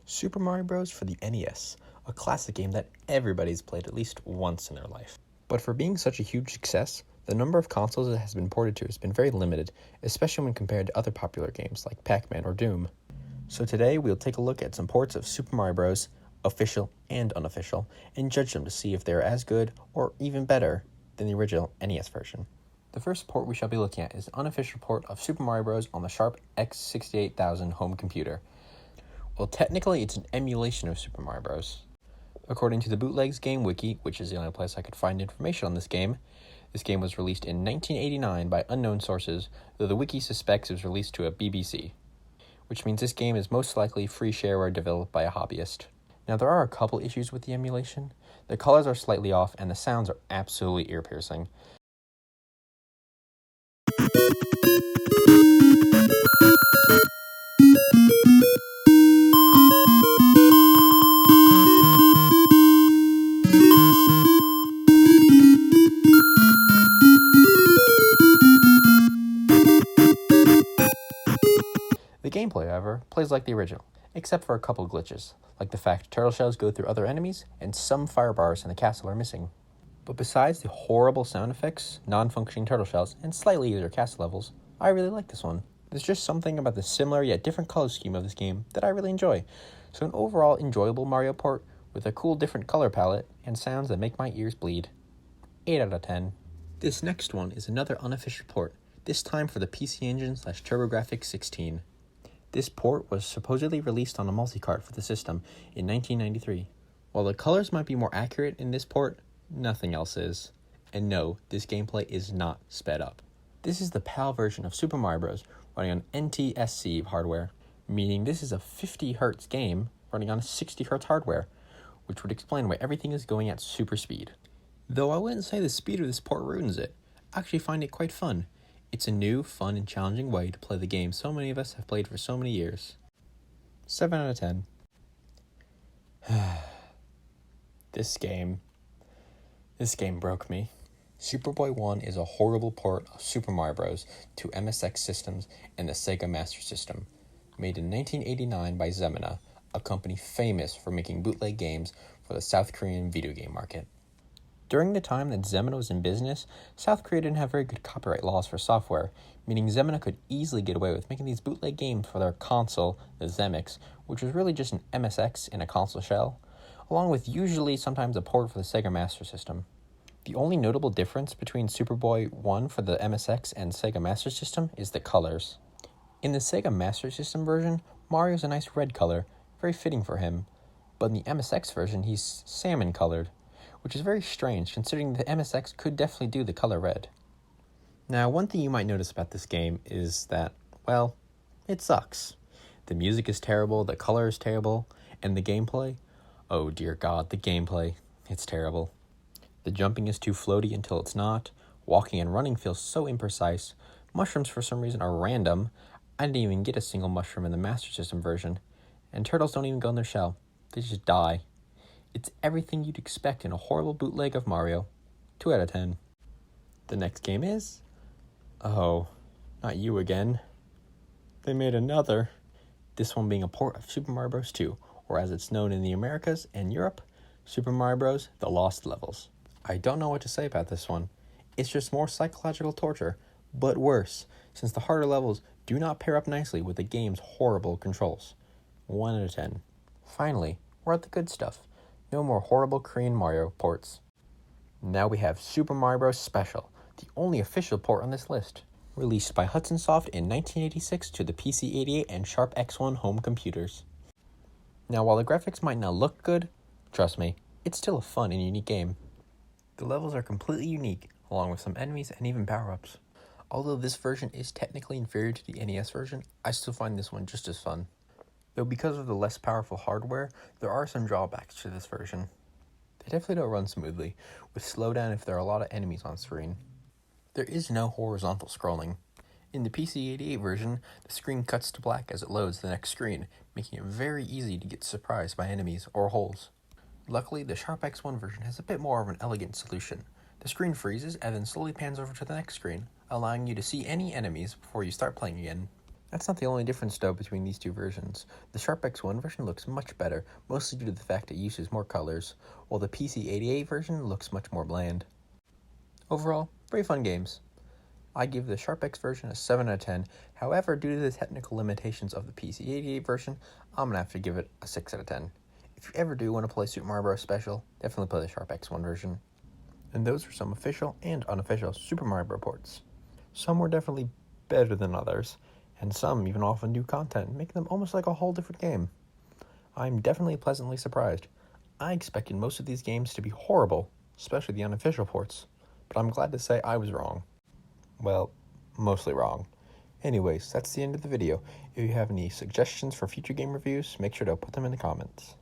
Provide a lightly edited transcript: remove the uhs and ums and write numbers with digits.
Super Mario Bros. For the NES, a classic game that everybody's played at least once in their life. But for being such a huge success, the number of consoles it has been ported to has been very limited, especially when compared to other popular games like Pac-Man or Doom. So today we'll take a look at some ports of Super Mario Bros., official and unofficial, and judge them to see if they're as good or even better than the original NES version. The first port we shall be looking at is the unofficial port of Super Mario Bros. On the Sharp X68000 home computer. Well, technically it's an emulation of Super Mario Bros. According to the Bootlegs Game Wiki, which is the only place I could find information on this game was released in 1989 by unknown sources, though the wiki suspects it was released to a BBC, which means this game is most likely free shareware developed by a hobbyist. Now, there are a couple issues with the emulation. The colors are slightly off, and the sounds are absolutely ear-piercing. The gameplay, however, plays like the original, except for a couple glitches, like the fact turtle shells go through other enemies and some fire bars in the castle are missing. But besides the horrible sound effects, non-functioning turtle shells, and slightly easier castle levels, I really like this one. There's just something about the similar yet different color scheme of this game that I really enjoy. So an overall enjoyable Mario port with a cool different color palette and sounds that make my ears bleed. 8 out of 10. This next one is another unofficial port, this time for the PC Engine / TurboGrafx 16. This port was supposedly released on a multi-cart for the system in 1993. While the colors might be more accurate in this port, nothing else is. And no, this gameplay is not sped up. This is the PAL version of Super Mario Bros. Running on NTSC hardware, meaning this is a 50 Hz game running on 60 Hz hardware, which would explain why everything is going at super speed. Though I wouldn't say the speed of this port ruins it, I actually find it quite fun. It's a new, fun, and challenging way to play the game so many of us have played for so many years. 7 out of 10. This game broke me. Superboy 1 is a horrible port of Super Mario Bros. To MSX systems and the Sega Master System, made in 1989 by Zemina, a company famous for making bootleg games for the South Korean video game market. During the time that Zemina was in business, South Korea didn't have very good copyright laws for software, meaning Zemina could easily get away with making these bootleg games for their console, the Zemix, which was really just an MSX in a console shell, along with usually sometimes a port for the Sega Master System. The only notable difference between Superboy 1 for the MSX and Sega Master System is the colors. In the Sega Master System version, Mario's a nice red color, very fitting for him, but in the MSX version he's salmon colored, which is very strange considering the MSX could definitely do the color red. Now, one thing you might notice about this game is that, well, it sucks. The music is terrible, the color is terrible, and the gameplay? Oh dear God, the gameplay. It's terrible. The jumping is too floaty until it's not. Walking and running feels so imprecise. Mushrooms for some reason are random. I didn't even get a single mushroom in the Master System version. And turtles don't even go in their shell. They just die. It's everything you'd expect in a horrible bootleg of Mario. 2 out of 10. The next game is... Oh, not you again. They made another. This one being a port of Super Mario Bros. 2, or as it's known in the Americas and Europe, Super Mario Bros. The Lost Levels. I don't know what to say about this one. It's just more psychological torture, but worse, since the harder levels do not pair up nicely with the game's horrible controls. 1 out of 10. Finally, we're at the good stuff. No more horrible Korean Mario ports. Now we have Super Mario Bros. Special, the only official port on this list. Released by Hudson Soft in 1986 to the PC-88 and Sharp X1 home computers. Now, while the graphics might not look good, trust me, it's still a fun and unique game. The levels are completely unique, along with some enemies and even power-ups. Although this version is technically inferior to the NES version, I still find this one just as fun. Though because of the less powerful hardware, there are some drawbacks to this version. They definitely don't run smoothly, with slowdown if there are a lot of enemies on screen. There is no horizontal scrolling. In the PC-88 version, the screen cuts to black as it loads the next screen, making it very easy to get surprised by enemies or holes. Luckily, the Sharp X1 version has a bit more of an elegant solution. The screen freezes and then slowly pans over to the next screen, allowing you to see any enemies before you start playing again. That's not the only difference, though, between these two versions. The Sharp X1 version looks much better, mostly due to the fact it uses more colors, while the PC88 version looks much more bland. Overall, very fun games. I give the Sharp X version a 7 out of 10. However, due to the technical limitations of the PC88 version, I'm going to have to give it a 6 out of 10. If you ever do want to play Super Mario Bros. Special, definitely play the Sharp X1 version. And those were some official and unofficial Super Mario Bros. Ports. Some were definitely better than others, and some even offer new content, making them almost like a whole different game. I'm definitely pleasantly surprised. I expected most of these games to be horrible, especially the unofficial ports, but I'm glad to say I was wrong. Well, mostly wrong. Anyways, that's the end of the video. If you have any suggestions for future game reviews, make sure to put them in the comments.